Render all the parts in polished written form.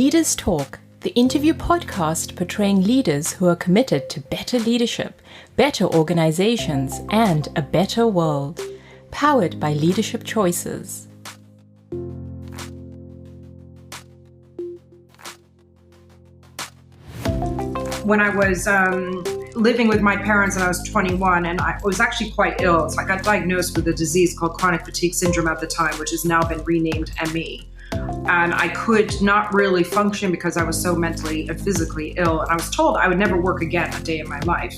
Leaders Talk, the interview podcast portraying leaders who are committed to better leadership, better organizations, and a better world. Powered by Leadership Choices. When I was living with my parents and I was 21, and I was actually quite ill. So I got diagnosed with a disease called chronic fatigue syndrome at the time, which has now been renamed ME. And I could not really function because I was so mentally and physically ill. And I was told I would never work again a day in my life.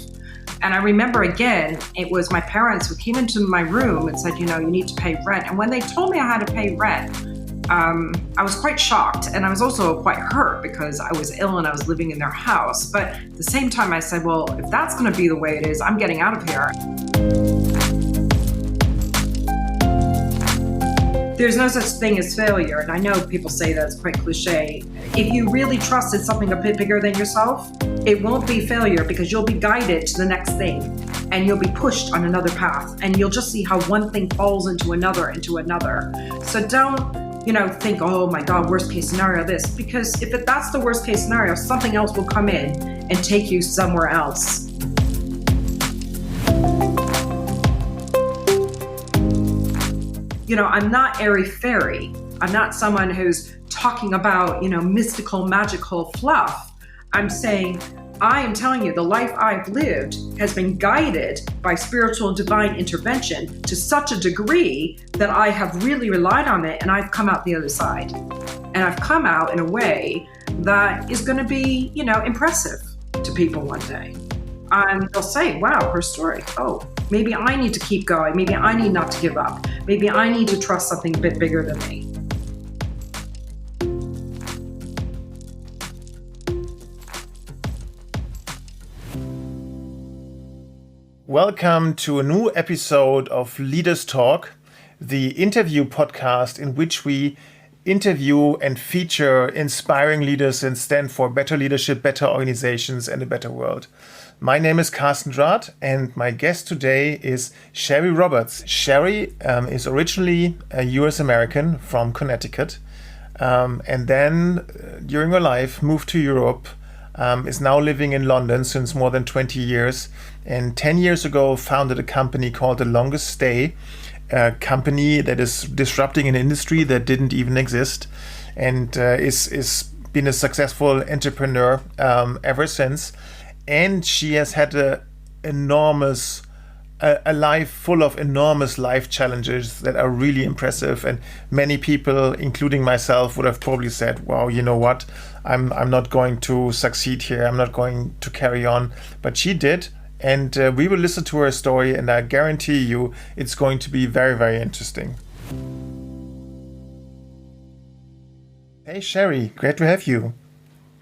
And I remember again, it was my parents who came into my room and said, you need to pay rent. And when they told me I had to pay rent, I was quite shocked. And I was also quite hurt because I was ill and I was living in their house. But at the same time, I said, well, if that's going to be the way it is, I'm getting out of here. There's no such thing as failure. And I know people say that, it's quite cliche. If you really trusted something a bit bigger than yourself, it won't be failure because you'll be guided to the next thing and you'll be pushed on another path and you'll just see how one thing falls into another. So don't, think, oh my God, worst case scenario this, because if that's the worst case scenario, something else will come in and take you somewhere else. I'm not airy-fairy. I'm not someone who's talking about, mystical, magical fluff. I'm saying, I am telling you, the life I've lived has been guided by spiritual divine intervention to such a degree that I have really relied on it, and I've come out the other side. And I've come out in a way that is going to be, impressive to people one day. And they'll say, wow, her story. Oh, maybe I need to keep going. Maybe I need not to give up. Maybe I need to trust something a bit bigger than me. Welcome to a new episode of Leaders Talk, the interview podcast in which we interview and feature inspiring leaders and stand for better leadership, better organizations, and a better world. My name is Carsten Draht, and my guest today is Sherry Roberts. Sherry is originally a US American from Connecticut, and then during her life moved to Europe, is now living in London since more than 20 years, and 10 years ago founded a company called The Longest Stay, a company that is disrupting an industry that didn't even exist, and is been a successful entrepreneur ever since. And she has had a life full of enormous life challenges that are really impressive. And many people, including myself, would have probably said, wow, you know what? I'm not going to succeed here. I'm not going to carry on. But she did. And we will listen to her story. And I guarantee you it's going to be very, very interesting. Hey, Sherry, great to have you.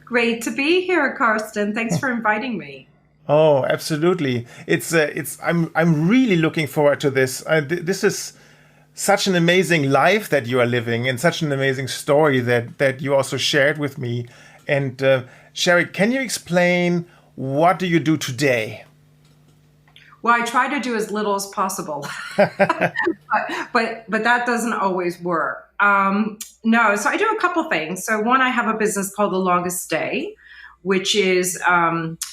Great to be here, Carsten. Thanks for inviting me. Oh, absolutely. I'm really looking forward to this. This is such an amazing life that you are living and such an amazing story that you also shared with me. And Sherry, can you explain what do you do today? Well, I try to do as little as possible, but that doesn't always work. No, so I do a couple things. So one, I have a business called The Longest Stay, which is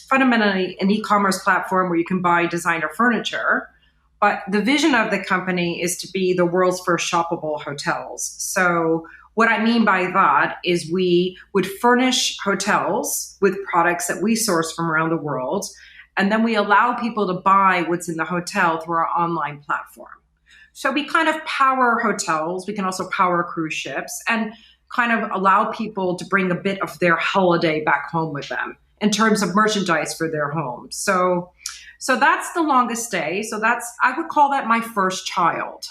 fundamentally an e-commerce platform where you can buy designer furniture. But the vision of the company is to be the world's first shoppable hotels. So what I mean by that is we would furnish hotels with products that we source from around the world. And then we allow people to buy what's in the hotel through our online platform. So we kind of power hotels. We can also power cruise ships and kind of allow people to bring a bit of their holiday back home with them in terms of merchandise for their home. So that's The Longest Stay. So I would call that my first child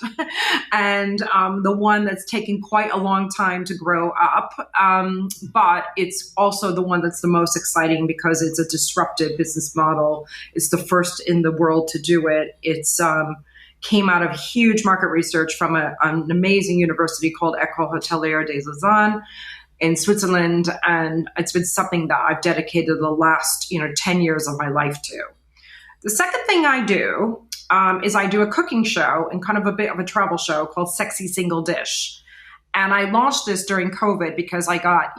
and the one that's taken quite a long time to grow up. But it's also the one that's the most exciting because it's a disruptive business model. It's the first in the world to do it. It's came out of huge market research from an amazing university called École Hôtelière des Lausanne in Switzerland. And it's been something that I've dedicated the last 10 years of my life to. The second thing I do is I do a cooking show and kind of a bit of a travel show called Sexy Single Dish. And I launched this during COVID because I got,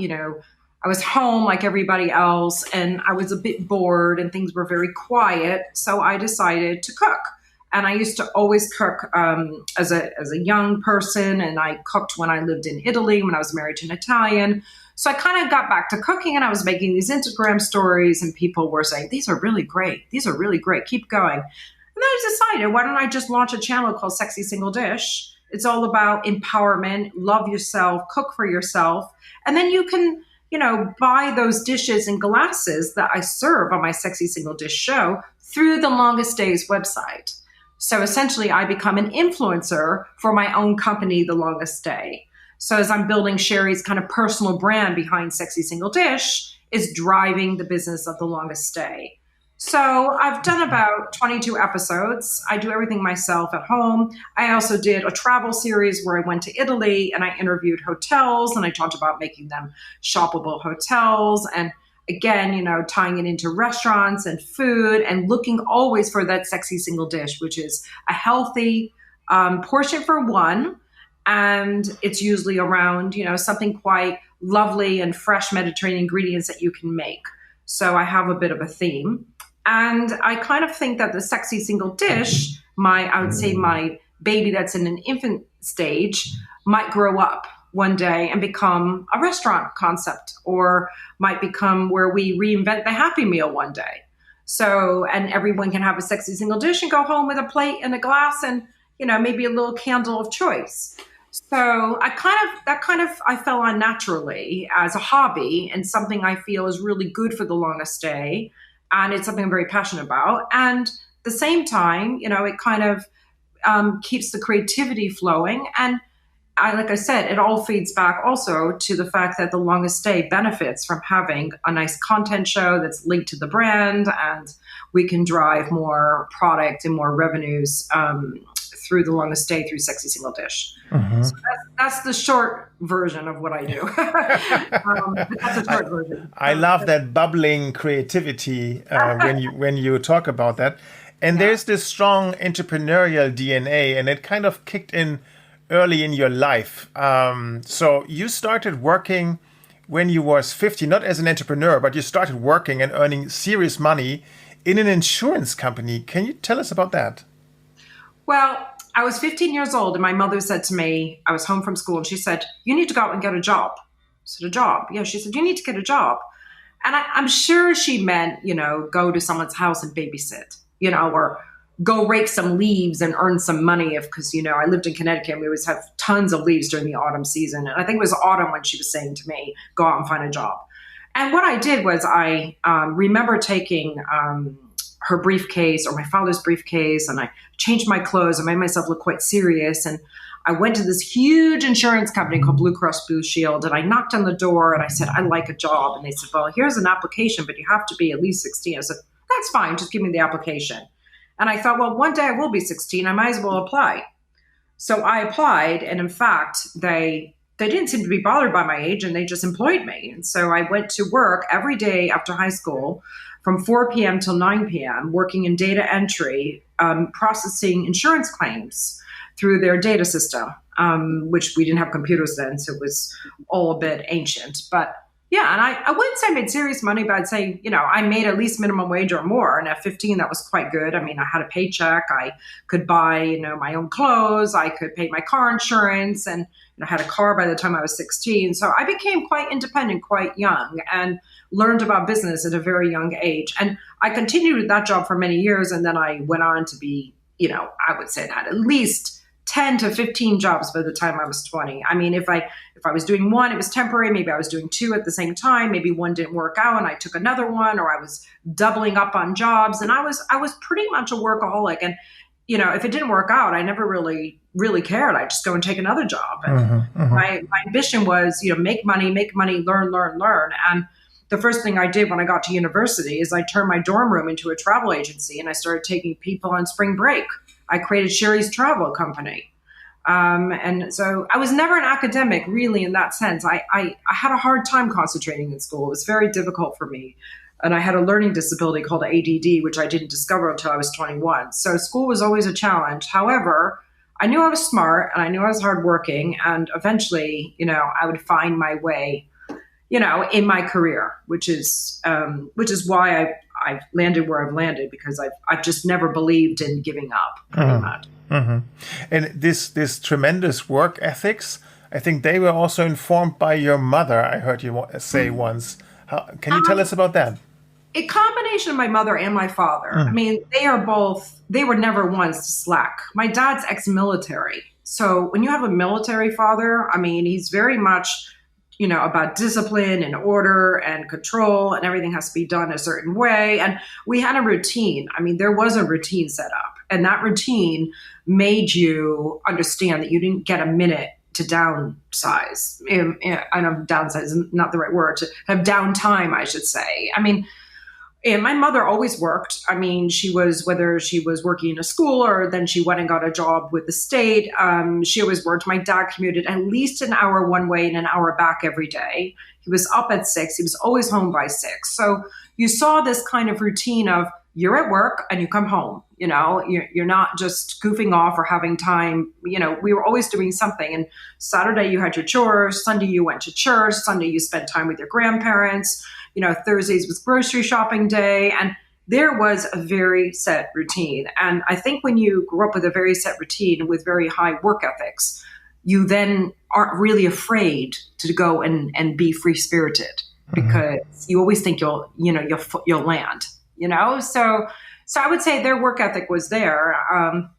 I was home like everybody else, and I was a bit bored and things were very quiet. So I decided to cook. And I used to always cook as a young person, and I cooked when I lived in Italy, when I was married to an Italian. So I kind of got back to cooking, and I was making these Instagram stories, and people were saying, these are really great. These are really great. Keep going. And then I decided, why don't I just launch a channel called Sexy Single Dish? It's all about empowerment, love yourself, cook for yourself. And then you can, buy those dishes and glasses that I serve on my Sexy Single Dish show through the Longest Days website. So essentially, I become an influencer for my own company, The Longest Day. So as I'm building Sherry's kind of personal brand behind Sexy Single Dish, is driving the business of The Longest Day. So I've done about 22 episodes. I do everything myself at home. I also did a travel series where I went to Italy and I interviewed hotels and I talked about making them shoppable hotels. And again, tying it into restaurants and food and looking always for that sexy single dish, which is a healthy portion for one. And it's usually around, something quite lovely and fresh Mediterranean ingredients that you can make. So I have a bit of a theme. And I kind of think that the sexy single dish, I would say my baby that's in an infant stage, might grow up one day and become a restaurant concept, or might become where we reinvent the Happy Meal one day. So, and everyone can have a sexy single dish and go home with a plate and a glass and, maybe a little candle of choice. So I fell on naturally as a hobby and something I feel is really good for The Longest Day. And it's something I'm very passionate about. And at the same time, it kind of keeps the creativity flowing. And like I said, it all feeds back also to the fact that The Longest Day benefits from having a nice content show that's linked to the brand, and we can drive more product and more revenues through The Longest Day through Sexy Single Dish. Mm-hmm. So that's the short version of what I do. That's a short version. I love that bubbling creativity when you talk about that. And there's this strong entrepreneurial DNA, and it kind of kicked in early in your life. So you started working when you was 50, not as an entrepreneur, but you started working and earning serious money in an insurance company. Can you tell us about that? Well, I was 15 years old and my mother said to me, I was home from school, and she said, you need to go out and get a job. I said, a job? Yeah, she said, you need to get a job. And I'm sure she meant, go to someone's house and babysit, or go rake some leaves and earn some money because, I lived in Connecticut and we always have tons of leaves during the autumn season. And I think it was autumn when she was saying to me, go out and find a job. And what I did was I remember taking her briefcase or my father's briefcase, and I changed my clothes and made myself look quite serious. And I went to this huge insurance company called Blue Cross Blue Shield, and I knocked on the door and I said, I'd like a job. And they said, well, here's an application, but you have to be at least 16. I said, that's fine. Just give me the application. And I thought, well, one day I will be 16. I might as well apply. So I applied. And in fact, they didn't seem to be bothered by my age, and they just employed me. And so I went to work every day after high school from 4 p.m. till 9 p.m., working in data entry, processing insurance claims through their data system, which we didn't have computers then, so it was all a bit ancient. But yeah, and I wouldn't say I made serious money, but I'd say, I made at least minimum wage or more. And at 15, that was quite good. I mean, I had a paycheck. I could buy, my own clothes. I could pay my car insurance, and I had a car by the time I was 16. So I became quite independent, quite young, and learned about business at a very young age. And I continued with that job for many years. And then I went on to be, I would say that at least 10 to 15 jobs by the time I was 20. I mean, if I was doing one, it was temporary. Maybe I was doing two at the same time. Maybe one didn't work out and I took another one, or I was doubling up on jobs. And I was pretty much a workaholic. And, if it didn't work out, I never really cared. I'd just go and take another job. And my ambition was, make money, learn. And the first thing I did when I got to university is I turned my dorm room into a travel agency, and I started taking people on spring break. I created Sherry's Travel Company. And so I was never an academic, really, in that sense. I had a hard time concentrating in school. It was very difficult for me. And I had a learning disability called ADD, which I didn't discover until I was 21. So school was always a challenge. However, I knew I was smart and I knew I was hardworking. And eventually, I would find my way in my career, which is why I've landed where I've landed, because I've just never believed in giving up, pretty much. Mm-hmm. And this tremendous work ethics, I think they were also informed by your mother, I heard you say once. Can you tell us about that? A combination of my mother and my father. I mean, they were never ones to slack. My dad's ex-military. So when you have a military father, I mean, he's very much, about discipline and order and control, and everything has to be done a certain way. And we had a routine. I mean, there was a routine set up, and that routine made you understand that you didn't get a minute to downsize. I know downsize is not the right word, to have downtime, I should say. I mean, and my mother always worked. I mean, whether she was working in a school or then she went and got a job with the state, she always worked. My dad commuted at least an hour one way and an hour back every day. He was up at 6. He was always home by 6. So you saw this kind of routine of you're at work and you come home. You're not just goofing off or having time. We were always doing something. And Saturday you had your chores. Sunday you went to church. Sunday you spent time with your grandparents. Thursdays was grocery shopping day. And there was a very set routine. And I think when you grew up with a very set routine with very high work ethics, you then aren't really afraid to go and be free spirited, because you always think you'll land, So I would say their work ethic was there.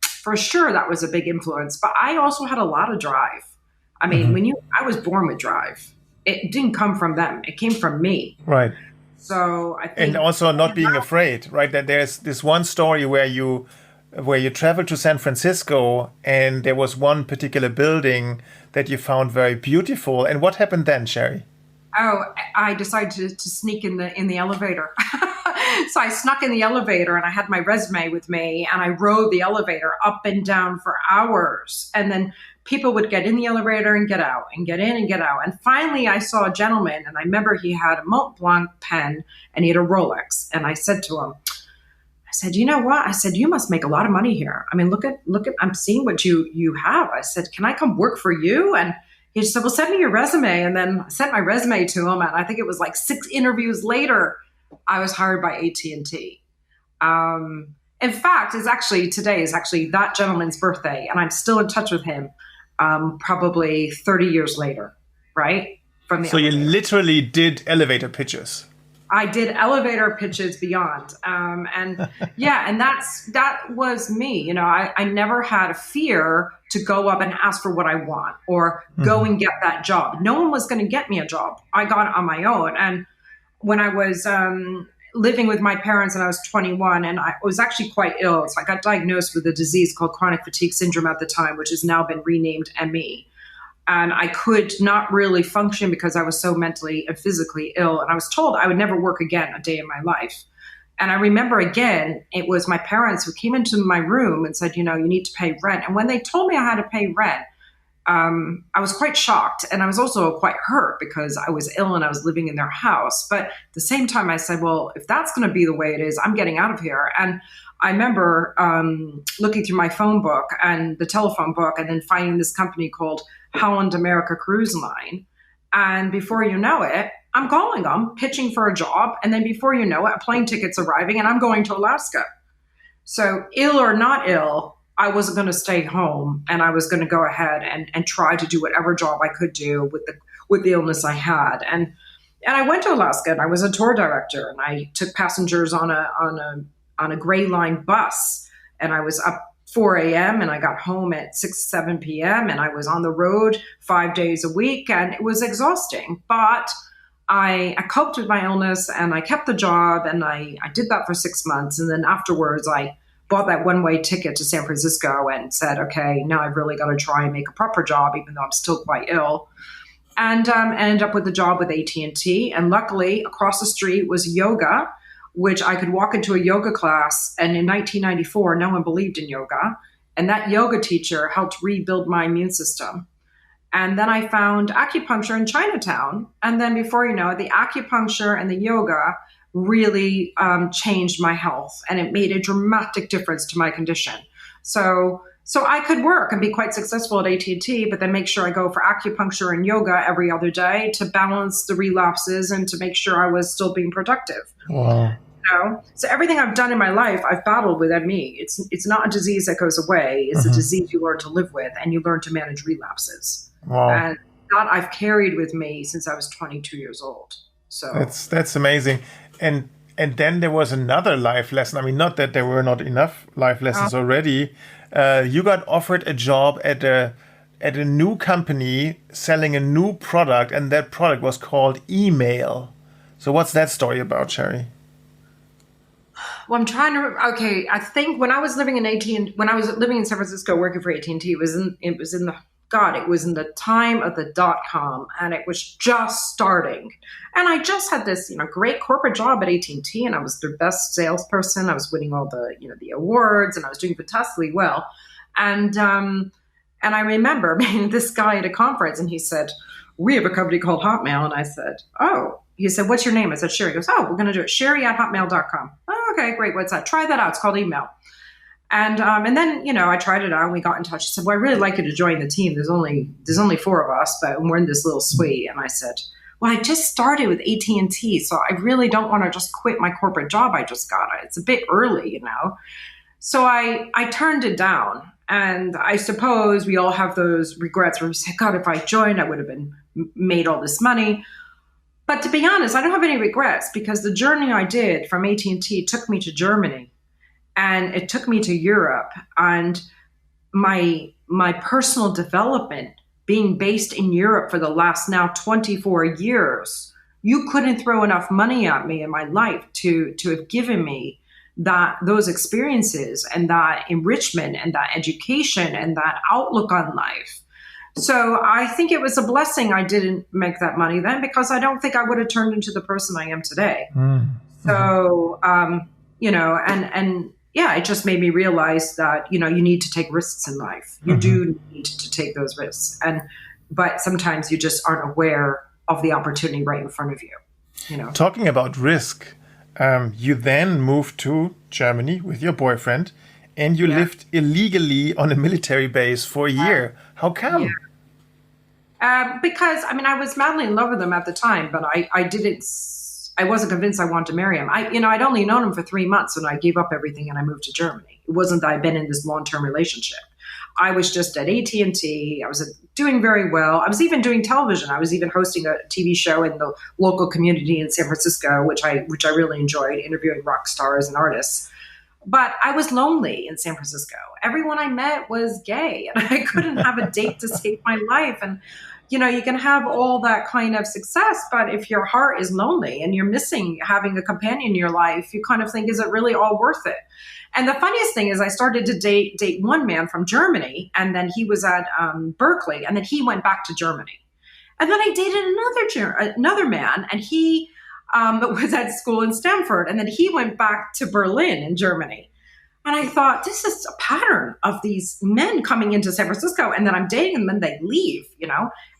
For sure, that was a big influence. But I also had a lot of drive. I mean, I was born with drive. It didn't come from them. It came from me. Right. So I think, and also not being afraid, right? That there's this one story where you traveled to San Francisco, and there was one particular building that you found very beautiful. And what happened then, Sherry? Oh, I decided to sneak in the elevator. So I snuck in the elevator and I had my resume with me, and I rode the elevator up and down for hours. And then people would get in the elevator and get out and get in and get out. And finally I saw a gentleman, and I remember he had a Mont Blanc pen and he had a Rolex. And I said to him, you know what? I said, you must make a lot of money here. I mean, look at, I'm seeing what you have. I said, can I come work for you? And he said, well, send me your resume. And then I sent my resume to him. And I think it was like 6 interviews later, I was hired by AT&T. In fact, today is actually that gentleman's birthday, and I'm still in touch with him, probably 30 years later, right? So you literally did elevator pitches. I did elevator pitches beyond. And that was me. I never had a fear to go up and ask for what I want or go and get that job. No one was going to get me a job. I got it on my own. And when I was living with my parents and I was 21, and I was actually quite ill. So I got diagnosed with a disease called chronic fatigue syndrome at the time, which has now been renamed ME. And I could not really function because I was so mentally and physically ill. And I was told I would never work again a day in my life. And I remember, again, it was my parents who came into my room and said, you need to pay rent. And when they told me I had to pay rent, I was quite shocked. And I was also quite hurt because I was ill and I was living in their house. But at the same time, I said, well, if that's going to be the way it is, I'm getting out of here. And I remember looking through my phone book and the telephone book, and then finding this company called Holland America Cruise Line. And before you know it, I'm calling them, pitching for a job. And then before you know it, a plane ticket's arriving and I'm going to Alaska. So ill or not ill, I wasn't going to stay home, and I was going to go ahead and try to do whatever job I could do with the illness I had. And I went to Alaska, and I was a tour director, and I took passengers on a gray line bus, and I was up 4 a.m. and I got home at 7 p.m. and I was on the road 5 days a week, and it was exhausting. But I coped with my illness, and I kept the job, and I did that for 6 months. And then afterwards, I bought that one-way ticket to San Francisco and said, okay, now I've really got to try and make a proper job, even though I'm still quite ill. And ended up with the job with AT&T. And luckily, across the street was yoga, which I could walk into a yoga class. And in 1994, no one believed in yoga. And that yoga teacher helped rebuild my immune system. And then I found acupuncture in Chinatown. And then before you know it, the acupuncture and the yoga really changed my health. And it made a dramatic difference to my condition. So So I could work and be quite successful at AT&T, but then make sure I go for acupuncture and yoga every other day to balance the relapses and to make sure I was still being productive. Wow. So everything I've done in my life, I've battled with ME. It's not a disease that goes away. It's a disease you learn to live with, and you learn to manage relapses. Wow. And that I've carried with me since I was 22 years old. So that's amazing. And then there was another life lesson. I mean, not that there were not enough life lessons already. You got offered a job at a new company selling a new product, and that product was called email. So what's that story about, Sherry? Well, I'm trying to. Okay, I think when I was living in when I was living in San Francisco working for AT&T, it was in the time of the .com, and it was just starting. And I just had this, great corporate job at AT&T, and I was their best salesperson. I was winning all the, the awards, and I was doing fantastically well. And I remember meeting this guy at a conference, and he said, "We have a company called Hotmail," and I said, "Oh." He said, "What's your name?" I said, "Sherry." He goes, "Oh, we're going to do it. Sherry@hotmail.com. Oh, okay, great. What's that? Try that out. It's called email." And then, I tried it out and we got in touch. He said, "Well, I'd really like you to join the team. There's only 4 of us, but we're in this little suite." And I said, "Well, I just started with AT&T, so I really don't want to just quit my corporate job I just got. It's a bit early, So I turned it down. And I suppose we all have those regrets where we say, God, if I joined, I would have made all this money. But to be honest, I don't have any regrets because the journey I did from AT&T took me to Germany and it took me to Europe, and my personal development being based in Europe for the last now 24 years, you couldn't throw enough money at me in my life to have given me those experiences and that enrichment and that education and that outlook on life. So I think it was a blessing I didn't make that money then, because I don't think I would have turned into the person I am today. So, it just made me realize that, you need to take risks in life. You do need to take those risks. But sometimes you just aren't aware of the opportunity right in front of you, Talking about risk, you then moved to Germany with your boyfriend and you lived illegally on a military base for a year. How come? Yeah. Because, I was madly in love with him at the time, but I wasn't convinced I wanted to marry him. I'd only known him for 3 months when I gave up everything and I moved to Germany. It wasn't that I'd been in this long-term relationship. I was just at AT&T. I was doing very well. I was even doing television. I was even hosting a TV show in the local community in San Francisco, which I really enjoyed, interviewing rock stars and artists. But I was lonely in San Francisco. Everyone I met was gay, and I couldn't have a date to save my life. And, you can have all that kind of success, but if your heart is lonely and you're missing having a companion in your life, you kind of think, is it really all worth it? And the funniest thing is I started to date one man from Germany, and then he was at Berkeley, and then he went back to Germany. And then I dated another man, and he was at school in Stanford, and then he went back to Berlin in Germany. And I thought, this is a pattern of these men coming into San Francisco, and then I'm dating them and they leave,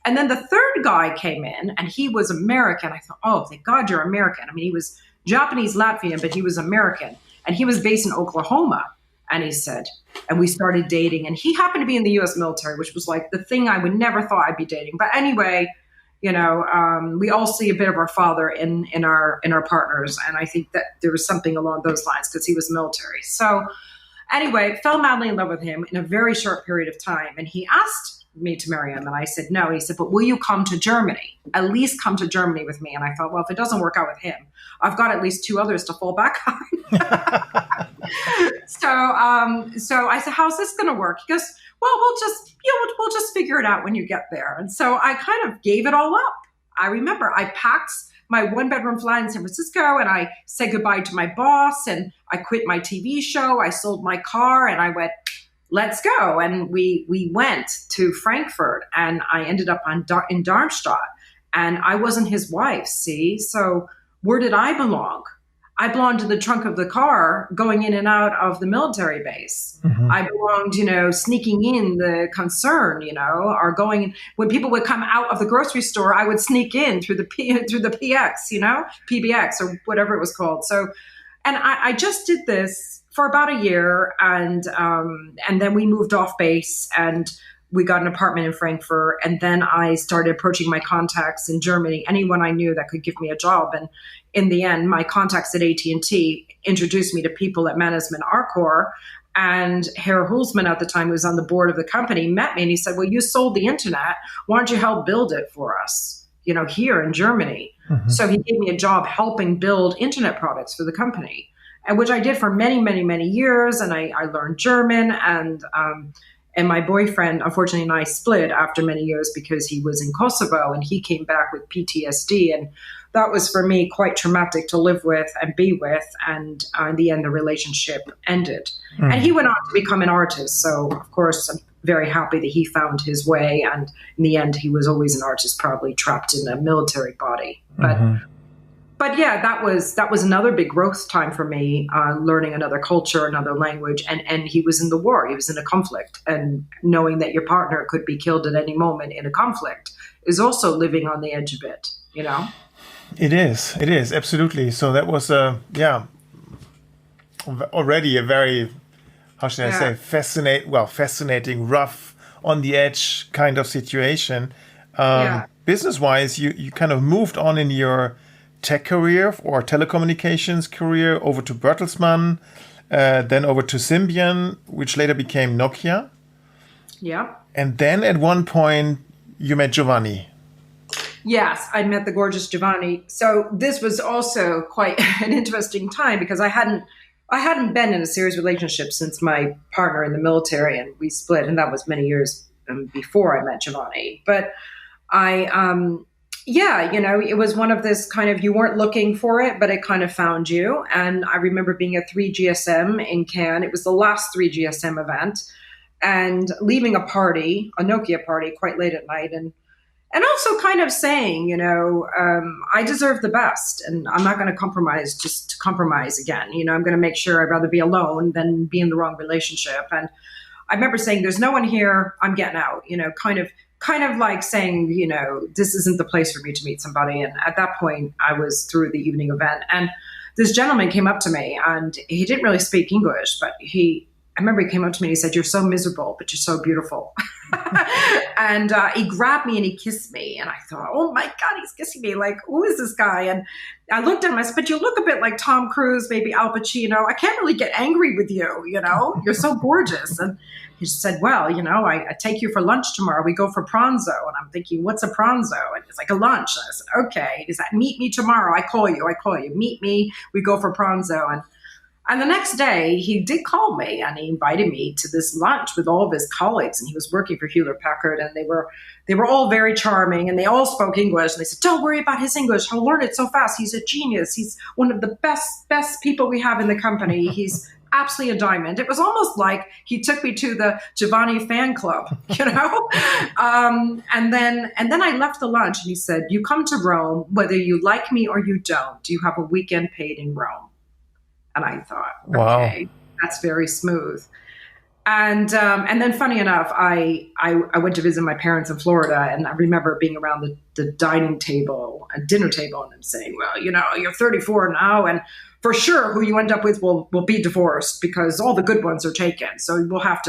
And then the third guy came in and he was American. I thought, oh, thank God you're American. He was Japanese, Latvian, but he was American. And he was based in Oklahoma. And he said, and we started dating. And he happened to be in the U.S. military, which was like the thing I would never thought I'd be dating. But anyway, we all see a bit of our father in our partners. And I think that there was something along those lines because he was military. So anyway, fell madly in love with him in a very short period of time. And he asked me to marry him. And I said, no. And he said, but will you come to Germany? At least come to Germany with me. And I thought, well, if it doesn't work out with him, I've got at least 2 others to fall back on. So I said, how's this going to work? He goes, well, we'll just figure it out when you get there. And so I kind of gave it all up. I remember I packed my 1-bedroom flat in San Francisco and I said goodbye to my boss and I quit my TV show. I sold my car and I went, let's go. And we went to Frankfurt and I ended up in Darmstadt, and I wasn't his wife. See, so where did I belong? I belonged to the trunk of the car going in and out of the military base. Mm-hmm. I belonged, sneaking in the concern, or going, when people would come out of the grocery store, I would sneak in through the PX, PBX or whatever it was called. So, and I just did this for about a year, and then we moved off base and we got an apartment in Frankfurt. And then I started approaching my contacts in Germany, anyone I knew that could give me a job. And in the end, my contacts at AT&T introduced me to people at Management Arcor. And Herr Hulsman at the time, who was on the board of the company, met me and he said, well, you sold the internet. Why don't you help build it for us, here in Germany? Mm-hmm. So he gave me a job helping build internet products for the company, and which I did for many, many, many years. And I learned German, and my boyfriend, unfortunately, and I split after many years because he was in Kosovo and he came back with PTSD. And that was for me quite traumatic to live with and be with. And in the end, the relationship ended. Mm. And he went on to become an artist. So, of course, I'm very happy that he found his way. And in the end, he was always an artist, probably trapped in a military body. But yeah, that was another big growth time for me, learning another culture, another language. And he was in the war. He was in a conflict. And knowing that your partner could be killed at any moment in a conflict is also living on the edge of it, It is, absolutely. So that was, already a very, how should I say, fascinating, rough, on the edge kind of situation. Business-wise, you kind of moved on in your tech career or telecommunications career over to Bertelsmann, then over to Symbian, which later became Nokia. Yeah. And then at one point you met Giovanni. Yes, I met the gorgeous Giovanni. So this was also quite an interesting time because I hadn't been in a serious relationship since my partner in the military, and we split, and that was many years before I met Giovanni. But it was one of this kind of, you weren't looking for it, but it kind of found you. And I remember being at 3GSM in Cannes. It was the last 3GSM event, and leaving a Nokia party quite late at night. And also kind of saying, I deserve the best and I'm not going to compromise just to compromise again. I'm going to make sure I'd rather be alone than be in the wrong relationship. And I remember saying, there's no one here, I'm getting out, kind of like saying, this isn't the place for me to meet somebody. And at that point, I was through the evening event. And this gentleman came up to me and he didn't really speak English, but I remember he came up to me and he said, you're so miserable, but you're so beautiful. And he grabbed me and he kissed me. And I thought, oh my God, he's kissing me. Like, who is this guy? And I looked at him, I said, but you look a bit like Tom Cruise, maybe Al Pacino. I can't really get angry with you, you're so gorgeous. And he said, well, I take you for lunch tomorrow. We go for pranzo. And I'm thinking, what's a pranzo? And it's like a lunch. And I said, okay. He said, meet me tomorrow. I call you. Meet me. We go for pranzo. And the next day, he did call me and he invited me to this lunch with all of his colleagues. And he was working for Hewlett-Packard, and they were all very charming and they all spoke English. And they said, don't worry about his English. He'll learn it so fast. He's a genius. He's one of the best people we have in the company. He's absolutely a diamond. It was almost like he took me to the Giovanni fan club, And then I left the lunch and he said, you come to Rome, whether you like me or you don't, you have a weekend paid in Rome. And I thought, okay, that's very smooth. And then funny enough, I went to visit my parents in Florida, and I remember being around the dinner table, and them saying, well, you're 34 now, and for sure who you end up with will be divorced because all the good ones are taken. So you'll have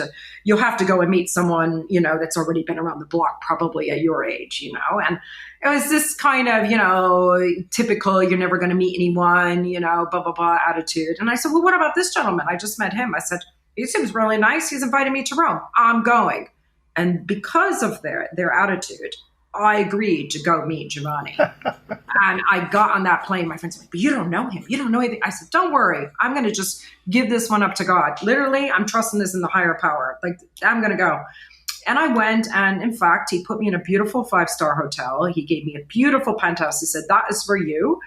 to go and meet someone, that's already been around the block, probably at your age, and it was this kind of, typical, you're never going to meet anyone, blah, blah, blah attitude. And I said, well, what about this gentleman? I just met him. I said, he seems really nice. He's invited me to Rome. I'm going. And because of their attitude, I agreed to go meet Giovanni. And I got on that plane. My friends were like, but you don't know him. You don't know anything. I said, don't worry. I'm going to just give this one up to God. Literally, I'm trusting this in the higher power. Like, I'm going to go. And I went, and in fact, he put me in a beautiful 5-star hotel. He gave me a beautiful penthouse. He said, that is for you.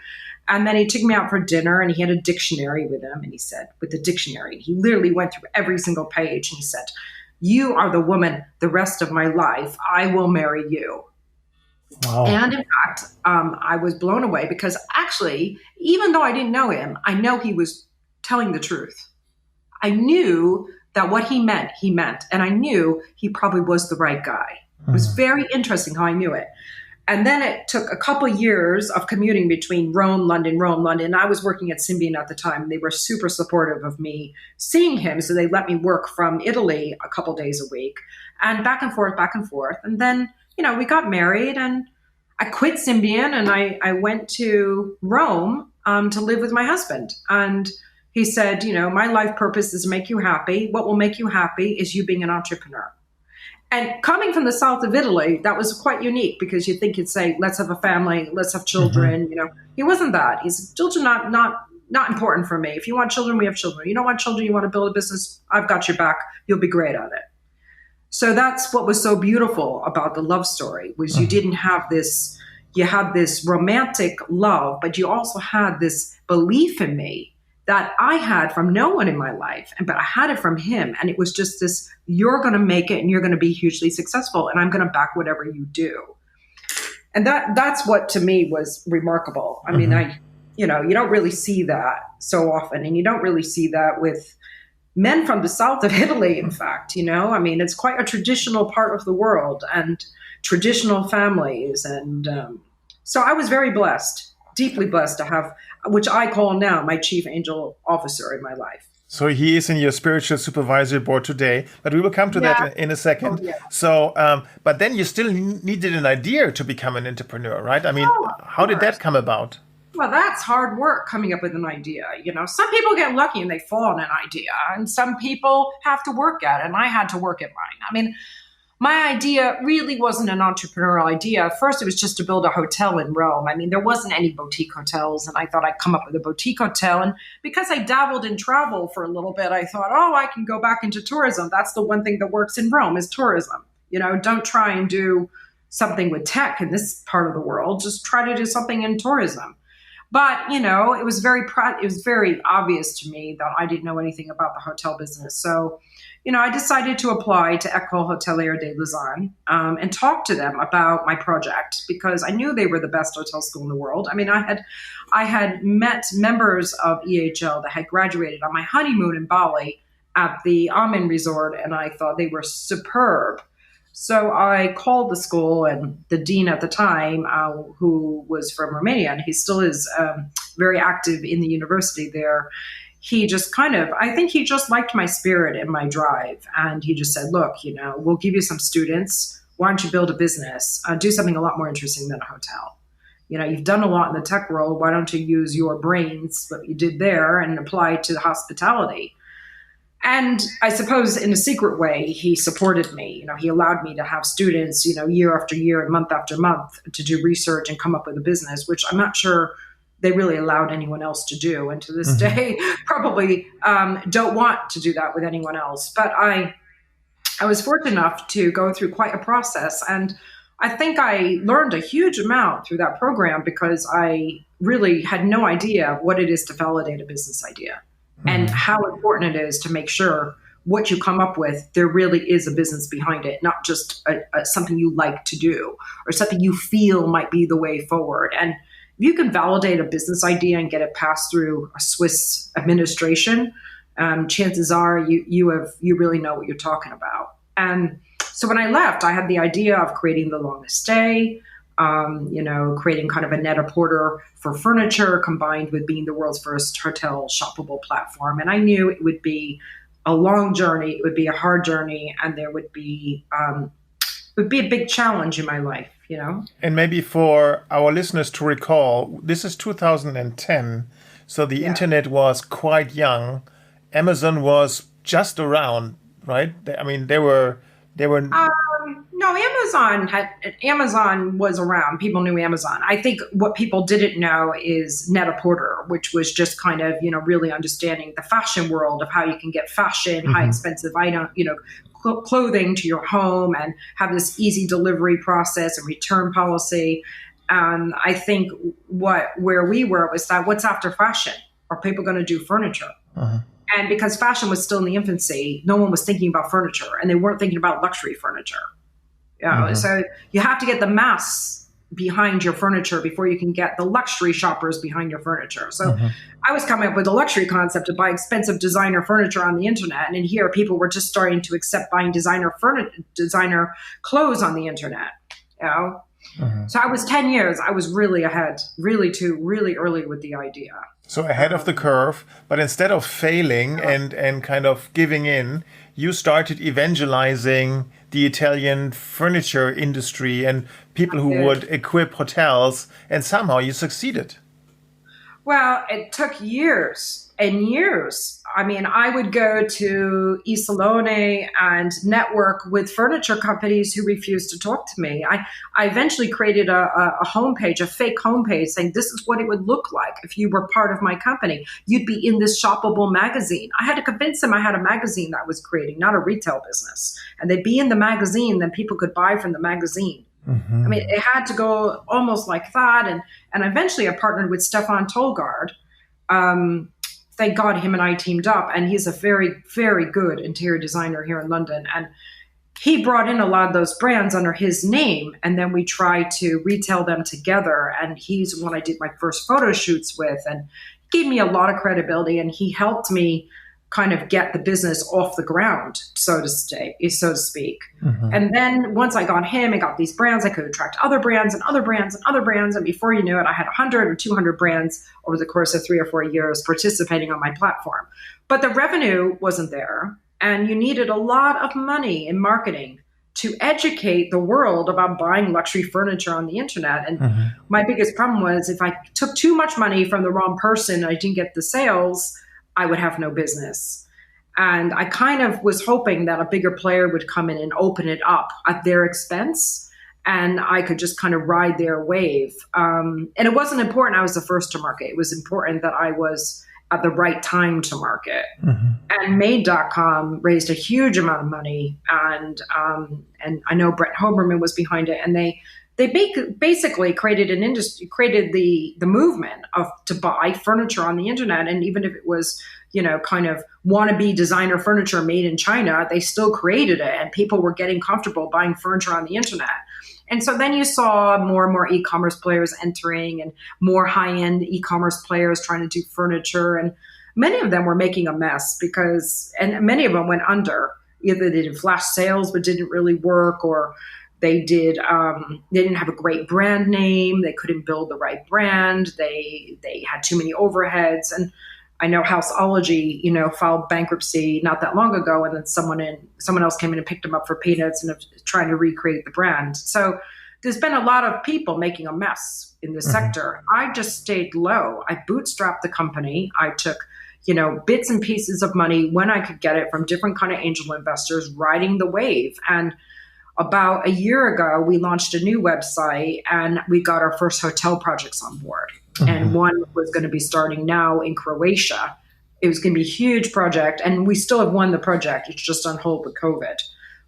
And then he took me out for dinner, and he had a dictionary with him. And he said, with the dictionary, he literally went through every single page. And he said, you are the woman the rest of my life. I will marry you. Wow. And in fact, I was blown away because actually, even though I didn't know him, I know he was telling the truth. I knew that what he meant. And I knew he probably was the right guy. It was very interesting how I knew it. And then it took a couple years of commuting between Rome, London. I was working at Symbian at the time. They were super supportive of me seeing him. So they let me work from Italy a couple days a week and back and forth. And then, we got married and I quit Symbian and I went to Rome to live with my husband. And he said, my life purpose is to make you happy. What will make you happy is you being an entrepreneur. And coming from the south of Italy, that was quite unique because you'd think he'd say, let's have a family, let's have children. Mm-hmm. He wasn't that. He said, children not important for me. If you want children, we have children. You don't want children, you want to build a business, I've got your back. You'll be great at it. So that's what was so beautiful about the love story was you didn't have this, you had this romantic love, but you also had this belief in me that I had from no one in my life, but I had it from him. And it was just this, you're going to make it and you're going to be hugely successful and I'm going to back whatever you do. And that's what to me was remarkable. I mean, you don't really see that so often. And you don't really see that with men from the south of Italy, in fact, it's quite a traditional part of the world and traditional families. And so I was very blessed. Deeply blessed to have, which I call now my chief angel officer in my life. So he is in your spiritual supervisory board today, but we will come to that in a second. Oh, yeah. So, but then you still needed an idea to become an entrepreneur, right? I mean, how did that come about? Well, that's hard work coming up with an idea. Some people get lucky and they fall on an idea, and some people have to work at it. And I had to work at mine. I mean, my idea really wasn't an entrepreneurial idea. At first, it was just to build a hotel in Rome. I mean, there wasn't any boutique hotels, and I thought I'd come up with a boutique hotel. And because I dabbled in travel for a little bit, I thought, I can go back into tourism. That's the one thing that works in Rome is tourism. Don't try and do something with tech in this part of the world. Just try to do something in tourism. But, it was very obvious to me that I didn't know anything about the hotel business. So, I decided to apply to École Hôtelière de Lausanne and talk to them about my project because I knew they were the best hotel school in the world. I mean, I had met members of EHL that had graduated on my honeymoon in Bali at the Amin Resort, and I thought they were superb. So I called the school, and the dean at the time, who was from Romania, and he still is very active in the university there, he just I think he just liked my spirit and my drive. And he just said, look, we'll give you some students. Why don't you build a business? Do something a lot more interesting than a hotel. You've done a lot in the tech world. Why don't you use your brains, what you did there, and apply it to the hospitality? And I suppose in a secret way, he supported me. He allowed me to have students, year after year and month after month to do research and come up with a business, which I'm not sure they really allowed anyone else to do. And to this day, probably don't want to do that with anyone else. But I was fortunate enough to go through quite a process. And I think I learned a huge amount through that program because I really had no idea what it is to validate a business idea and how important it is to make sure what you come up with, there really is a business behind it, not just something you like to do or something you feel might be the way forward. And if you can validate a business idea and get it passed through a Swiss administration, chances are you really know what you're talking about. And so when I left, I had the idea of creating the longest stay, creating kind of a net-a-porter for furniture combined with being the world's first hotel shoppable platform. And I knew it would be a long journey, it would be a hard journey, and there would be a big challenge in my life. And maybe for our listeners to recall, this is 2010, so the internet was quite young. Amazon was just around, right? I mean, they were. No, Amazon was around. People knew Amazon. I think what people didn't know is Net-a-Porter, which was just kind of, really understanding the fashion world of how you can get fashion, high expensive item, clothing to your home and have this easy delivery process and return policy. I think where we were was that what's after fashion? Are people going to do furniture? And because fashion was still in the infancy, no one was thinking about furniture, and they weren't thinking about luxury furniture. So you have to get the mass behind your furniture before you can get the luxury shoppers behind your furniture. So I was coming up with a luxury concept to buy expensive designer furniture on the internet. And in here, people were just starting to accept buying designer clothes on the internet. So I was 10 years. I was really ahead, really early with the idea. So ahead of the curve, but instead of failing and kind of giving in, you started evangelizing the Italian furniture industry and people who would equip hotels, and somehow you succeeded. Well, it took years and years. I mean, I would go to Isolone and network with furniture companies who refused to talk to me. I eventually created a homepage, a fake homepage, saying this is what it would look like if you were part of my company. You'd be in this shoppable magazine. I had to convince them I had a magazine that I was creating, not a retail business. And they'd be in the magazine, then people could buy from the magazine. I mean, it had to go almost like that. And eventually I partnered with Stefan Tolgard. Thank God him and I teamed up. And he's a very, very good interior designer here in London. And he brought in a lot of those brands under his name. And then we tried to retail them together. And he's the one I did my first photo shoots with. And gave me a lot of credibility. And he helped me kind of get the business off the ground, so to speak. And then once I got him and got these brands, I could attract other brands and other brands and other brands. And before you knew it, I had 100 or 200 brands over the course of 3 or 4 years participating on my platform. But the revenue wasn't there. And you needed a lot of money in marketing to educate the world about buying luxury furniture on the internet. And my biggest problem was if I took too much money from the wrong person, I didn't get the sales, I would have no business. And I kind of was hoping that a bigger player would come in and open it up at their expense, and I could just kind of ride their wave. And it wasn't important I was the first to market. It was important that I was at the right time to market. And Made.com raised a huge amount of money, and I know Brett Hoberman was behind it, and they basically created an industry, created the movement to buy furniture on the internet. And even if it was, kind of wannabe designer furniture made in China, they still created it, and people were getting comfortable buying furniture on the internet. And so then you saw more and more e-commerce players entering, and more high-end e-commerce players trying to do furniture. And many of them were making a mess and many of them went under. Either they did flash sales, but didn't really work, or they didn't have a great brand name. They couldn't build the right brand. They had too many overheads. And I know Houseology, filed bankruptcy not that long ago, and then someone else came in and picked them up for peanuts and trying to recreate the brand. So there's been a lot of people making a mess in this sector. I just stayed low. I bootstrapped the company. I took, bits and pieces of money when I could get it from different kind of angel investors, riding the wave. And about a year ago, we launched a new website, and we got our first hotel projects on board. And one was going to be starting now in Croatia. It was going to be a huge project, and we still have won the project. It's just on hold with COVID.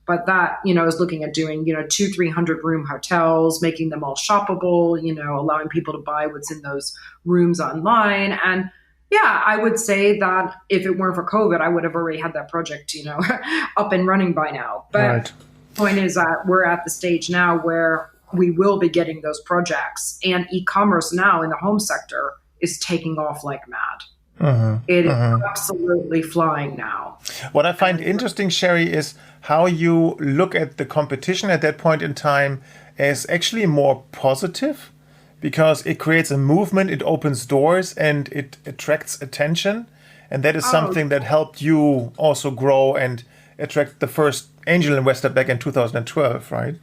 But that, is looking at doing, 200-300 room hotels, making them all shoppable, allowing people to buy what's in those rooms online. And yeah, I would say that if it weren't for COVID, I would have already had that project, up and running by now. But the point is that we're at the stage now where we will be getting those projects, and e-commerce now in the home sector is taking off like mad. It is absolutely flying now. What I find interesting, Sherry, is how you look at the competition at that point in time as actually more positive, because it creates a movement, it opens doors, and it attracts attention. And that is something that helped you also grow and attract the first angel investor back in 2012, right?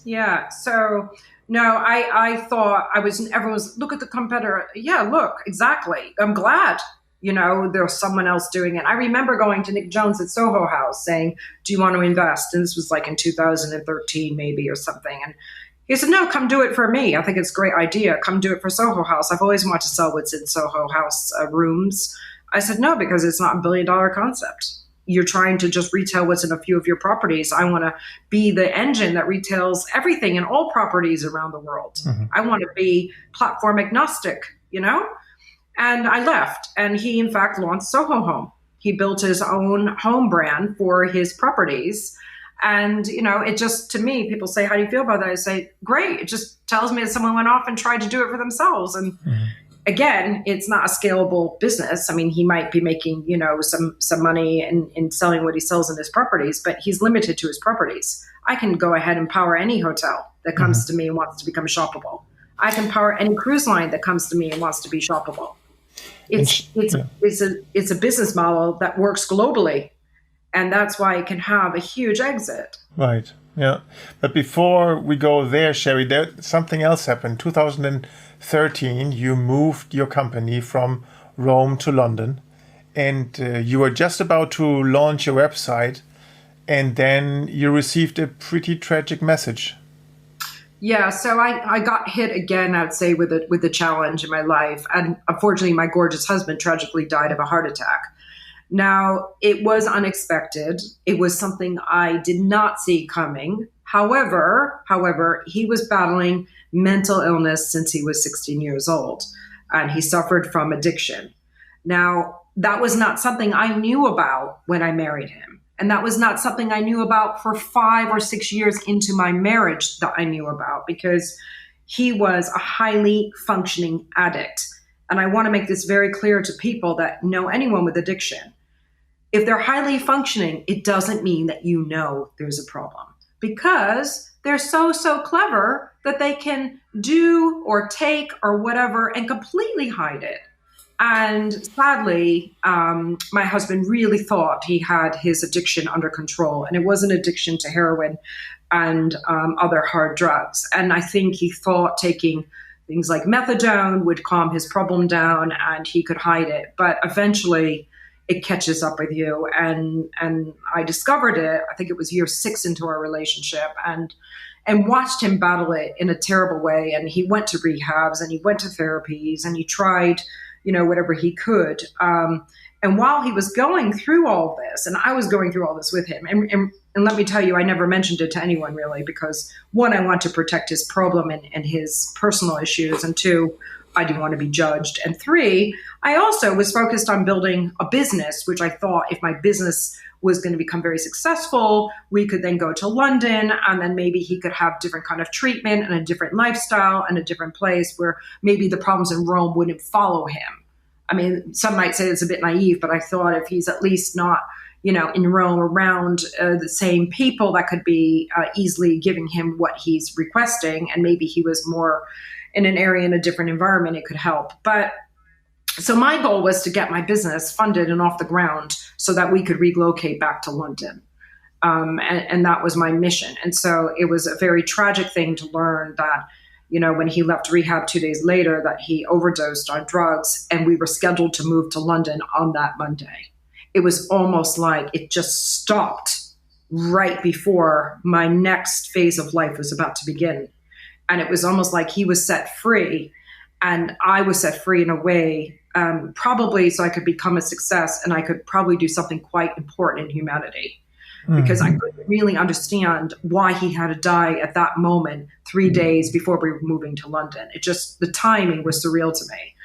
Yeah. So no, I thought everyone's look at the competitor. Yeah, look, exactly. I'm glad, there's someone else doing it. I remember going to Nick Jones at Soho House saying, do you want to invest? And this was like in 2013 maybe or something. And he said, no, come do it for me. I think it's a great idea. Come do it for Soho House. I've always wanted to sell what's in Soho House rooms. I said, no, because it's not a $1 billion concept. You're trying to just retail what's in a few of your properties. I want to be the engine that retails everything in all properties around the world. I want to be platform agnostic, And I left, and he in fact launched Soho Home. He built his own home brand for his properties. And, it just, to me, people say, how do you feel about that? I say, great. It just tells me that someone went off and tried to do it for themselves. And again, it's not a scalable business. I mean, he might be making, some money in selling what he sells in his properties, but he's limited to his properties. I can go ahead and power any hotel that comes to me and wants to become shoppable. I can power any cruise line that comes to me and wants to be shoppable. It's a business model that works globally, and that's why it can have a huge exit. Right. Yeah. But before we go there, Sherry, something else happened. 2013, you moved your company from Rome to London, and you were just about to launch your website, and then you received a pretty tragic message. Yeah, so I got hit again, I'd say, with a challenge in my life. And unfortunately, my gorgeous husband tragically died of a heart attack. Now, it was unexpected. It was something I did not see coming. However, he was battling mental illness since he was 16 years old, and he suffered from addiction. Now, that was not something I knew about when I married him. And that was not something I knew about for 5 or 6 years into my marriage that I knew about, because he was a highly functioning addict. And I want to make this very clear to people that know anyone with addiction. If they're highly functioning, it doesn't mean that you know there's a problem, because they're so clever that they can do or take or whatever and completely hide it. And sadly, my husband really thought he had his addiction under control, and it was an addiction to heroin and other hard drugs. And I think he thought taking things like methadone would calm his problem down and he could hide it. But eventually it catches up with you. And I discovered it, I think it was year 6 into our relationship, and watched him battle it in a terrible way. And he went to rehabs and he went to therapies and he tried, whatever he could. And while he was going through all this, and I was going through all this with him, and let me tell you, I never mentioned it to anyone really, because 1, I want to protect his problem and his personal issues, and 2, I didn't want to be judged, and 3, I also was focused on building a business, which I thought if my business was going to become very successful, we could then go to London, and then maybe he could have different kind of treatment and a different lifestyle and a different place where maybe the problems in Rome wouldn't follow him. I mean, some might say it's a bit naive, but I thought if he's at least not, in Rome around the same people that could be easily giving him what he's requesting, and maybe he was more in an area in a different environment, it could help. But so my goal was to get my business funded and off the ground so that we could relocate back to London. And that was my mission. And so it was a very tragic thing to learn that, when he left rehab 2 days later, that he overdosed on drugs, and we were scheduled to move to London on that Monday. It was almost like it just stopped right before my next phase of life was about to begin. And it was almost like he was set free and I was set free in a way, probably so I could become a success and I could probably do something quite important in humanity. Because I couldn't really understand why he had to die at that moment, 3 days before we were moving to London. The timing was surreal to me.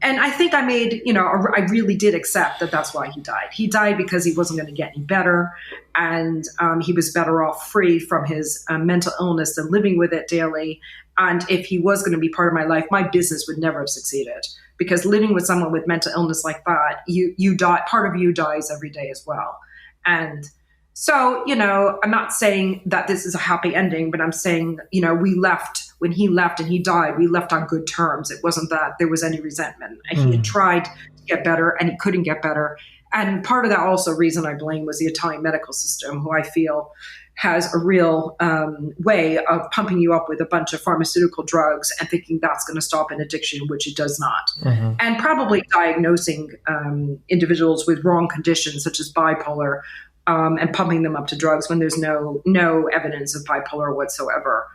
And I think I made, I really did accept that that's why he died. He died because he wasn't going to get any better. And he was better off free from his mental illness than living with it daily. And if he was going to be part of my life, my business would never have succeeded. Because living with someone with mental illness like that, you die, part of you dies every day as well. And so, I'm not saying that this is a happy ending, but I'm saying, we left, when he left and he died, we left on good terms. It wasn't that there was any resentment. And he had tried to get better and he couldn't get better. And part of that also reason I blame was the Italian medical system, who I feel has a real way of pumping you up with a bunch of pharmaceutical drugs and thinking that's going to stop an addiction, which it does not. And probably diagnosing individuals with wrong conditions such as bipolar and pumping them up to drugs when there's no evidence of bipolar whatsoever.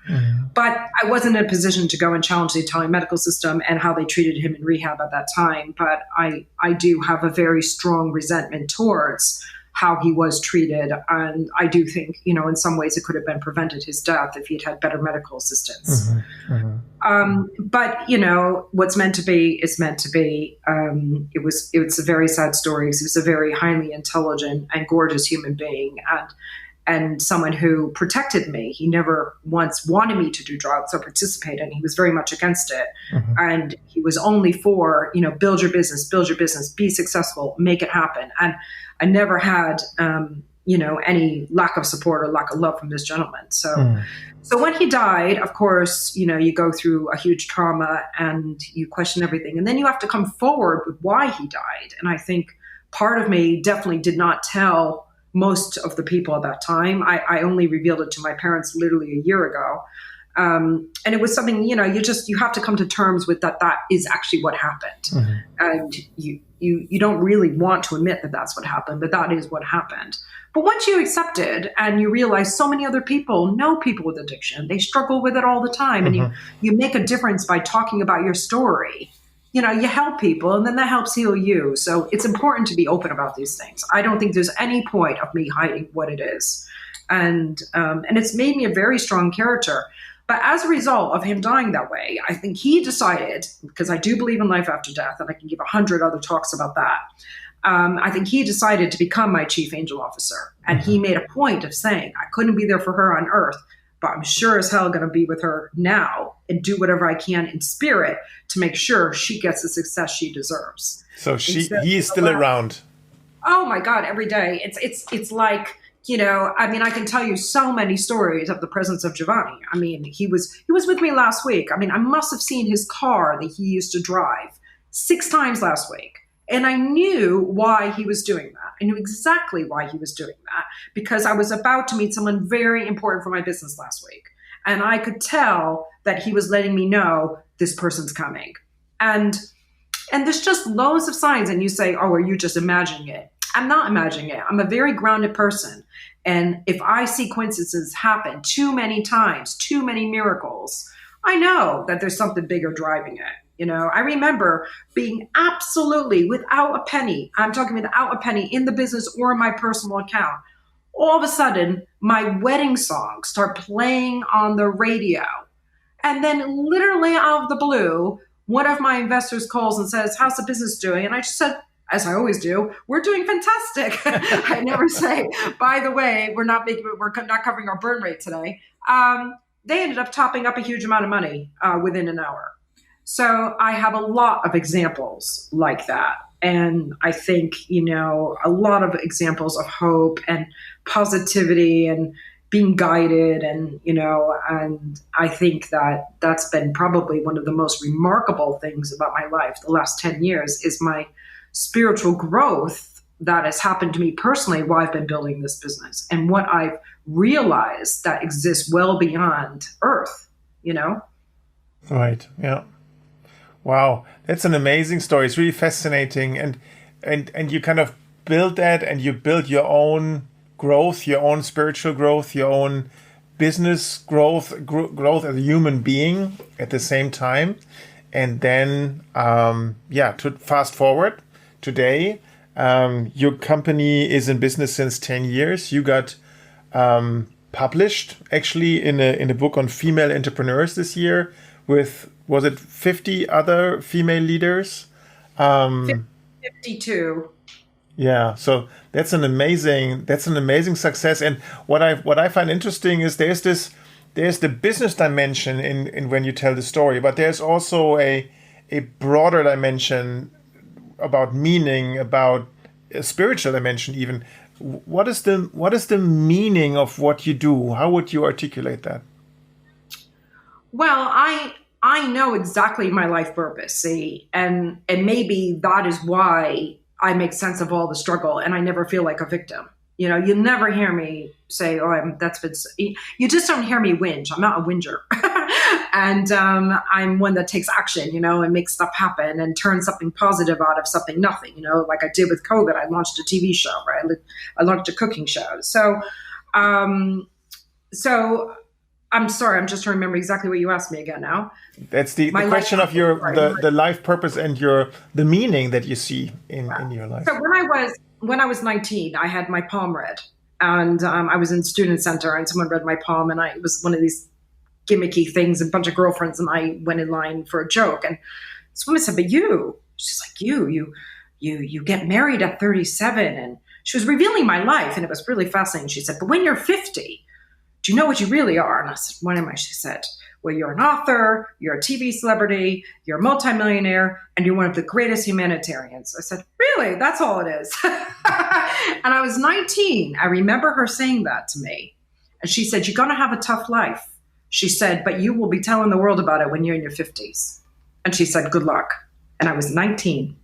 But I wasn't in a position to go and challenge the Italian medical system and how they treated him in rehab at that time. But I do have a very strong resentment towards how he was treated. And I do think, in some ways it could have been prevented his death if he'd had better medical assistance. But, what's meant to be is meant to be. It was a very sad story. He was a very highly intelligent and gorgeous human being and someone who protected me. He never once wanted me to do drugs or participate, and he was very much against it. And he was only for, build your business, be successful, make it happen. And I never had any lack of support or lack of love from this gentleman. So when he died, of course, you go through a huge trauma and you question everything. And then you have to come forward with why he died. And I think part of me definitely did not tell most of the people at that time. I only revealed it to my parents literally a year ago. And it was something, you have to come to terms with that is actually what happened. Mm-hmm. And you don't really want to admit that that's what happened, but that is what happened. But once you accept it and you realize so many other people know people with addiction, they struggle with it all the time. Mm-hmm. And you make a difference by talking about your story. You help people and then that helps heal you. So it's important to be open about these things. I don't think there's any point of me hiding what it is. And it's made me a very strong character. But as a result of him dying that way, I think he decided, because I do believe in life after death, and I can give 100 other talks about that. I think he decided to become my chief angel officer. And he made a point of saying, I couldn't be there for her on earth, but I'm sure as hell going to be with her now and do whatever I can in spirit to make sure she gets the success she deserves. So he is still around. Oh my God, every day. It's like, I can tell you so many stories of the presence of Giovanni. I mean, he was with me last week. I mean, I must have seen his car that he used to drive 6 times last week. And I knew why he was doing that. I knew exactly why he was doing that because I was about to meet someone very important for my business last week. And I could tell that he was letting me know this person's coming. And there's just loads of signs. And you say, oh, are you just imagining it? I'm not imagining it. I'm a very grounded person. And if I see coincidences happen too many times, too many miracles, I know that there's something bigger driving it. I remember being absolutely without a penny. I'm talking without a penny in the business or in my personal account. All of a sudden, my wedding songs start playing on the radio. And then literally out of the blue, one of my investors calls and says, how's the business doing? And I just said, as I always do, we're doing fantastic. I never say, by the way, we're not covering our burn rate today. They ended up topping up a huge amount of money within an hour. So I have a lot of examples like that. And I think, a lot of examples of hope and positivity and being guided. And I think that that's been probably one of the most remarkable things about my life the last 10 years is my spiritual growth that has happened to me personally while I've been building this business and what I've realized that exists well beyond Earth, Right. Yeah. Wow. That's an amazing story. It's really fascinating. And you kind of build that and you build your own growth, your own spiritual growth, your own business growth as a human being at the same time. And then, to fast forward today, your company is in business since 10 years. You got published actually in a book on female entrepreneurs this year with, was it 50 other female leaders? 52. Yeah, so that's an amazing success. And what I find interesting is there's the business dimension in when you tell the story, but there's also a broader dimension about meaning, about a spiritual dimension even. What is the meaning of what you do? How would you articulate that? Well, I know exactly my life purpose, see, and maybe that is why I make sense of all the struggle and I never feel like a victim. You never hear me say, you just don't hear me whinge. I'm not a whinger. And I'm one that takes action, and makes stuff happen and turns something positive out of something nothing, like I did with COVID. I launched a TV show, right? I launched a cooking show. So I'm sorry, I'm just trying to remember exactly what you asked me again now. That's the question of the life purpose and the meaning that you see in your life. So when I was 19, I had my palm read, and I was in student center, and someone read my palm, and it was one of these gimmicky things. A bunch of girlfriends and I went in line for a joke, and this woman said, "But she's like, you get married at 37," and she was revealing my life, and it was really fascinating. She said, "But when you're 50, do you know what you really are? And I said, what am I? She said, well, you're an author, you're a TV celebrity, you're a multimillionaire, and you're one of the greatest humanitarians. I said, really? That's all it is. And I was 19. I remember her saying that to me. And she said, you're going to have a tough life. She said, but you will be telling the world about it when you're in your 50s. And she said, good luck. And I was 19.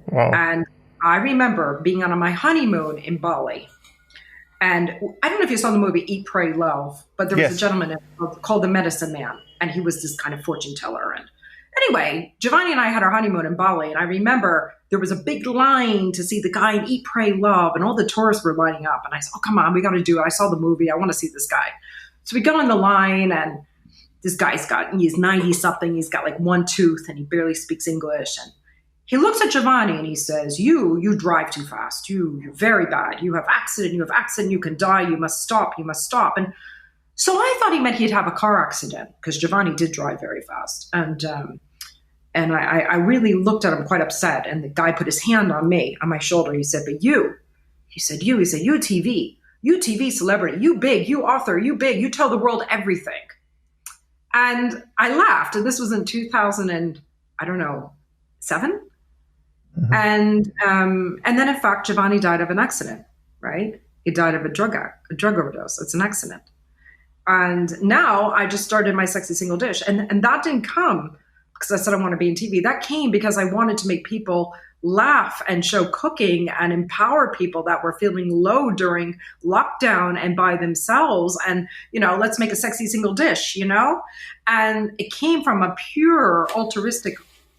Wow. And I remember being on my honeymoon in Bali. And I don't know if you saw the movie Eat, Pray, Love, but there was a gentleman called the Medicine Man, and he was this kind of fortune teller. And anyway, Giovanni and I had our honeymoon in Bali, and I remember there was a big line to see the guy in Eat, Pray, Love, and all the tourists were lining up. And I said, oh, come on, we got to do it. I saw the movie. I want to see this guy. So we go in the line, and this guy's he's 90-something. He's got like one tooth, and he barely speaks English. And he looks at Giovanni and he says, you drive too fast. You're very bad. You have accident. You can die. You must stop. And so I thought he meant he'd have a car accident, because Giovanni did drive very fast. And I really looked at him quite upset. And the guy put his hand on my shoulder. He said, but you. He said, you TV celebrity, you big, you author, you big, you tell the world everything. And I laughed. And this was in 2007. Mm-hmm. And then in fact, Giovanni died of an accident, right? He died of a drug overdose. It's an accident. And now I just started my Sexy Single Dish. And that didn't come because I said I want to be in TV. That came because I wanted to make people laugh and show cooking and empower people that were feeling low during lockdown and by themselves. And, let's make a sexy single dish, And it came from a pure altruistic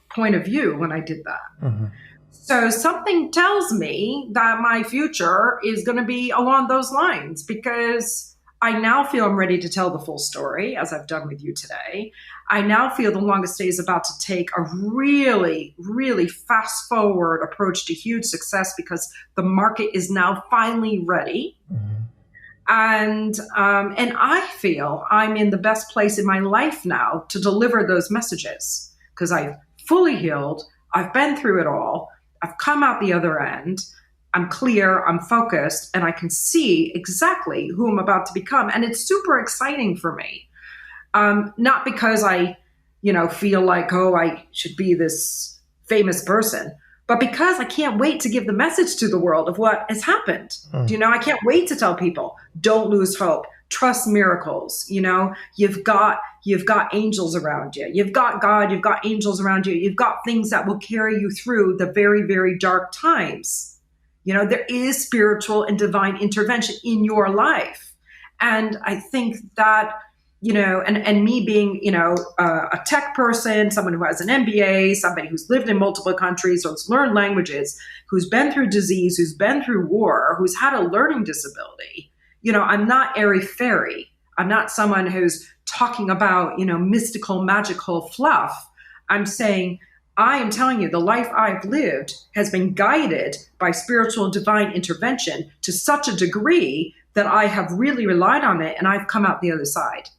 point of view when I did that. Mm-hmm. So something tells me that my future is going to be along those lines, because I now feel I'm ready to tell the full story, as I've done with you today. I now feel The Longest Day is about to take a really, really fast forward approach to huge success, because the market is now finally ready. Mm-hmm. And I feel I'm in the best place in my life now to deliver those messages, because I've fully healed. I've been through it all. I've come out the other end. I'm clear, I'm focused, and I can see exactly who I'm about to become. And it's super exciting for me. Not because I, feel like, I should be this famous person, but because I can't wait to give the message to the world of what has happened. I can't wait to tell people, don't lose hope. Trust miracles. You've got angels around you. You've got God. You've got angels around you. You've got things that will carry you through the very, very dark times. There is spiritual and divine intervention in your life. And I think that, and me being, a tech person, someone who has an MBA, somebody who's lived in multiple countries, who's learned languages, who's been through disease, who's been through war, who's had a learning disability. I'm not airy-fairy. I'm not someone who's talking about, mystical, magical fluff. I'm saying, I am telling you, the life I've lived has been guided by spiritual divine intervention to such a degree that I have really relied on it, and I've come out the other side.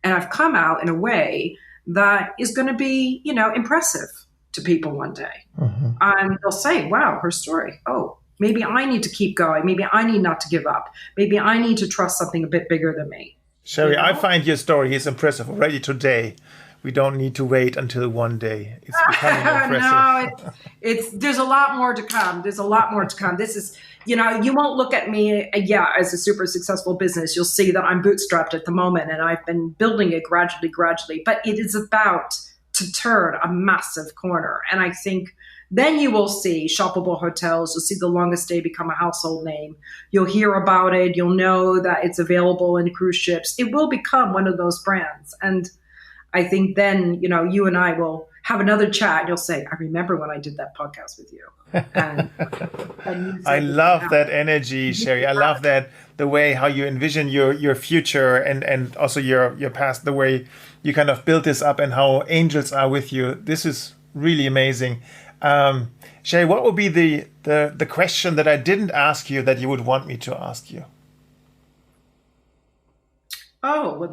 And I've come out in a way that is going to be, impressive to people one day. Mm-hmm. And they'll say, wow, her story. Oh, maybe I need to keep going. Maybe I need not to give up. Maybe I need to trust something a bit bigger than me. Sherry, I find your story is impressive already today. We don't need to wait until one day. It's becoming impressive. No, there's a lot more to come. There's a lot more to come. This is, you won't look at me, as a super successful business. You'll see that I'm bootstrapped at the moment, and I've been building it gradually. But it is about to turn a massive corner. And I think then you will see shoppable hotels. You'll see The Longest Day become a household name. You'll hear about it. You'll know that it's available in cruise ships. It will become one of those brands. And I think then, you and I will have another chat. And you'll say, I remember when I did that podcast with you. And I love that energy, Sherry. I love that, the way how you envision your future and also your past, the way you kind of built this up and how angels are with you. This is really amazing. Sherry, what would be the question that I didn't ask you that you would want me to ask you? Oh, well,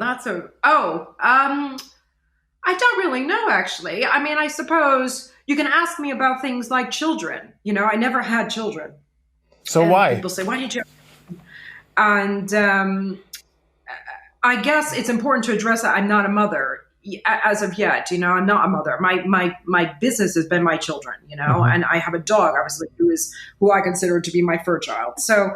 I don't really know, actually. I mean, I suppose you can ask me about things like children. I never had children. So why? People say, why did you? And I guess it's important to address that I'm not a mother as of yet. I'm not a mother. My business has been my children, and I have a dog, obviously, who I consider to be my fur child. So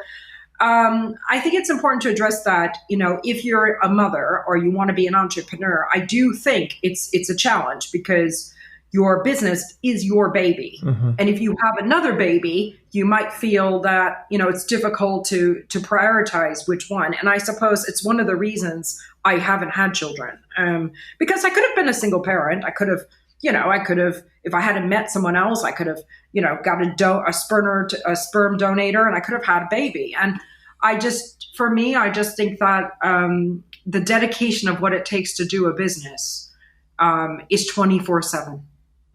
I think it's important to address that, if you're a mother or you want to be an entrepreneur, I do think it's a challenge because your business is your baby. And if you have another baby, you might feel that, it's difficult to prioritize which one. And I suppose it's one of the reasons I haven't had children, because I could have been a single parent. I could have, if I hadn't met someone else, I could have, got a sperm donator, and I could have had a baby. And I just think that the dedication of what it takes to do a business is 24/7.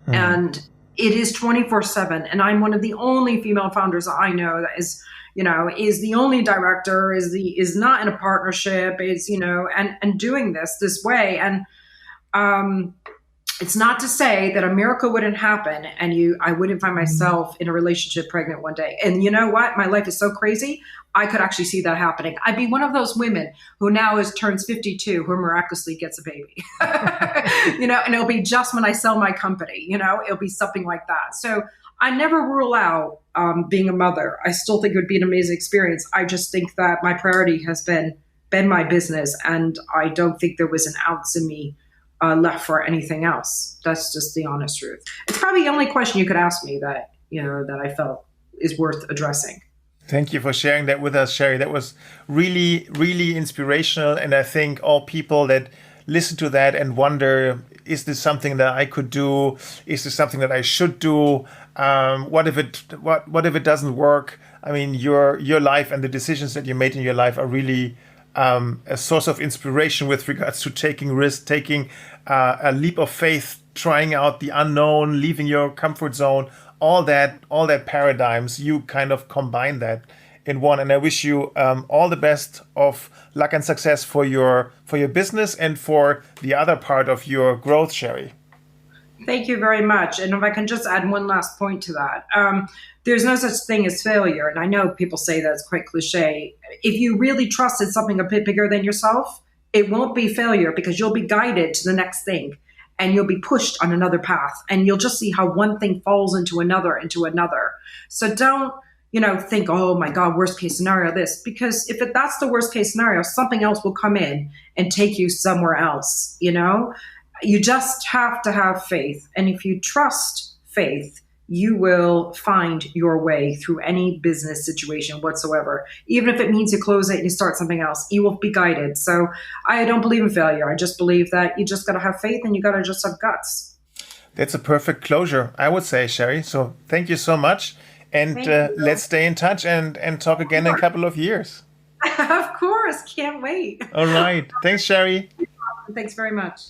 And it is 24/7. And I'm one of the only female founders that I know that is the only director, is not in a partnership, and doing this way. And it's not to say that a miracle wouldn't happen and I wouldn't find myself in a relationship pregnant one day. And you know what? My life is so crazy. I could actually see that happening. I'd be one of those women who now turns 52, who miraculously gets a baby, and it'll be just when I sell my company, it'll be something like that. So I never rule out being a mother. I still think it would be an amazing experience. I just think that my priority has been my business, and I don't think there was an ounce in me left for anything else. That's just the honest truth. It's probably the only question you could ask me that I felt is worth addressing. Thank you for sharing that with us, Sherry. That was really, really inspirational. And I think all people that listen to that and wonder, is this something that I could do? Is this something that I should do? What if it doesn't work? I mean, your life and the decisions that you made in your life are really a source of inspiration with regards to taking risks, taking a leap of faith, trying out the unknown, leaving your comfort zone. All that paradigms, you kind of combine that in one. And I wish you all the best of luck and success for your business and for the other part of your growth, Sherry. Thank you very much. And if I can just add one last point to that, there's no such thing as failure. And I know people say that it's quite cliche. If you really trusted something a bit bigger than yourself, it won't be failure, because you'll be guided to the next thing. And you'll be pushed on another path, and you'll just see how one thing falls into another. So don't, think, oh my God, worst case scenario this, because if that's the worst case scenario, something else will come in and take you somewhere else. You just have to have faith. And if you trust faith, you will find your way through any business situation whatsoever. Even if it means you close it and you start something else, you will be guided. So I don't believe in failure. I just believe that you just got to have faith, and you got to just have guts. That's a perfect closure, I would say, Sherry. So thank you so much. And let's stay in touch and talk again in a couple of years. Of course. Can't wait. All right. Thanks, Sherry. Thanks very much.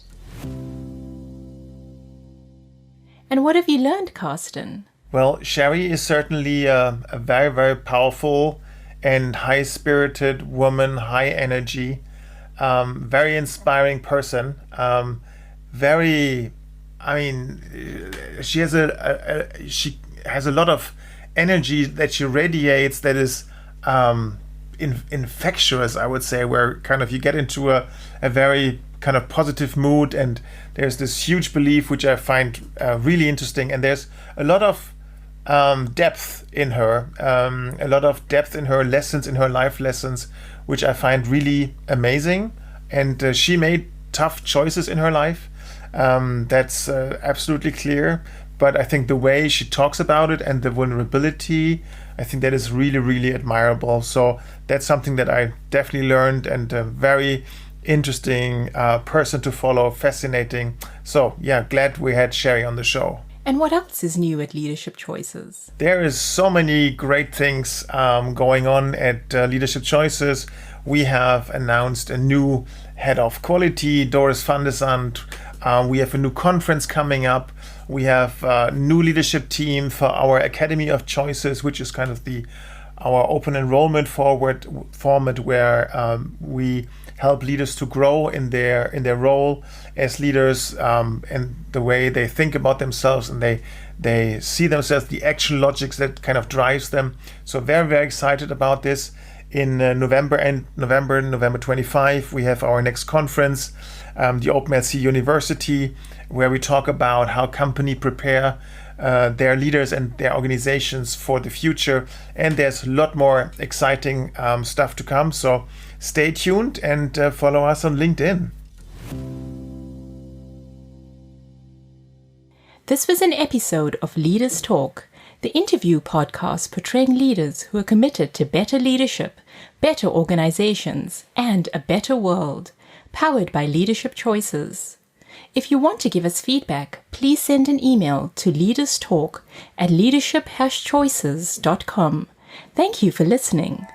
And what have you learned, Carsten? Well, Sherry is certainly a very, very powerful and high-spirited woman, high energy, very inspiring person. She has a lot of energy that she radiates that is infectious, I would say, where kind of you get into a very kind of positive mood, and there's this huge belief which I find really interesting, and there's a lot of depth in her, lessons, in her life lessons, which I find really amazing. And she made tough choices in her life, that's absolutely clear, but I think the way she talks about it and the vulnerability, I think that is really, really admirable. So that's something that I definitely learned, and very interesting person to follow, fascinating. So yeah, glad we had Sherry on the show. And what else is new at Leadership Choices? There is so many great things going on at Leadership Choices. We have announced a new head of quality, Doris van de Zandt. We have a new conference coming up. We have a new leadership team for our Academy of Choices, which is kind of our open enrollment format where we help leaders to grow in their role as leaders, and the way they think about themselves, and they see themselves, the action logics that kind of drives them. So very, very excited about this. in November 25, we have our next conference, the OpenLC University, where we talk about how company prepare their leaders and their organizations for the future. And there's a lot more exciting stuff to come. So stay tuned and follow us on LinkedIn. This was an episode of Leaders Talk, the interview podcast portraying leaders who are committed to better leadership, better organizations, and a better world, powered by Leadership Choices. If you want to give us feedback, please send an email to leaderstalk@leadership-choices.com. Thank you for listening.